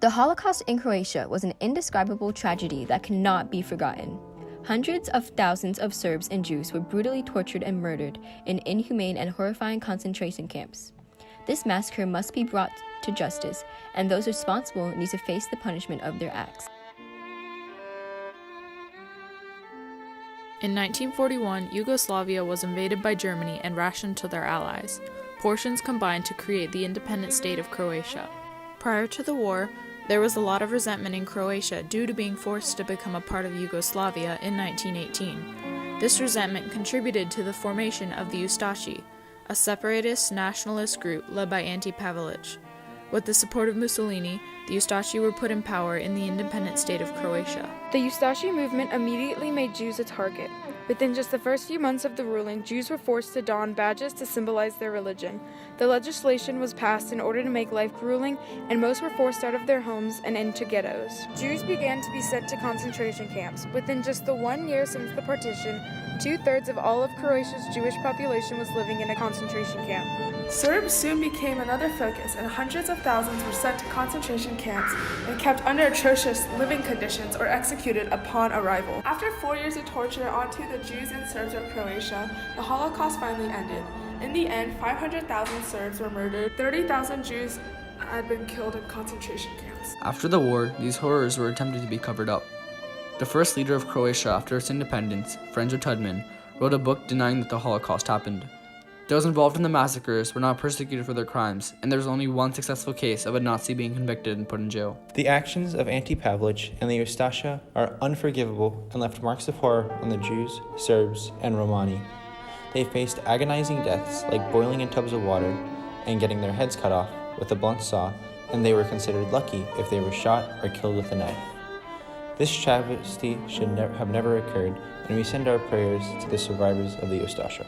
The Holocaust in Croatia was an indescribable tragedy that cannot be forgotten. Hundreds of thousands of Serbs and Jews were brutally tortured and murdered in inhumane and horrifying concentration camps. This massacre must be brought to justice, and those responsible need to face the punishment of their acts. In 1941, Yugoslavia was invaded by Germany and rationed to their allies. Portions combined to create the independent state of Croatia. Prior to the war, there was a lot of resentment in Croatia due to being forced to become a part of Yugoslavia in 1918. This resentment contributed to the formation of the Ustashi, a separatist nationalist group led by Ante Pavelić. With the support of Mussolini, the Ustashi were put in power in the independent state of Croatia. The Ustashi movement immediately made Jews a target. Within just the first few months of the ruling, Jews were forced to don badges to symbolize their religion. The legislation was passed in order to make life grueling, and most were forced out of their homes and into ghettos. Jews began to be sent to concentration camps. Within just the 1 year since the partition, 2/3 of all of Croatia's Jewish population was living in a concentration camp. Serbs soon became another focus, and hundreds of thousands were sent to concentration camps and kept under atrocious living conditions or executed upon arrival. After 4 years of torture onto the Jews and Serbs of Croatia, the Holocaust finally ended. In the end, 500,000 Serbs were murdered, 30,000 Jews had been killed in concentration camps. After the war, these horrors were attempted to be covered up. The first leader of Croatia after its independence, Franjo Tudman, wrote a book denying that the Holocaust happened. Those involved in the massacres were not persecuted for their crimes, and there was only one successful case of a Nazi being convicted and put in jail. The actions of Ante Pavelić and the Ustaša are unforgivable and left marks of horror on the Jews, Serbs, and Romani. They faced agonizing deaths like boiling in tubs of water and getting their heads cut off with a blunt saw, and they were considered lucky if they were shot or killed with a knife. This travesty should have never occurred, and we send our prayers to the survivors of the Ustaša.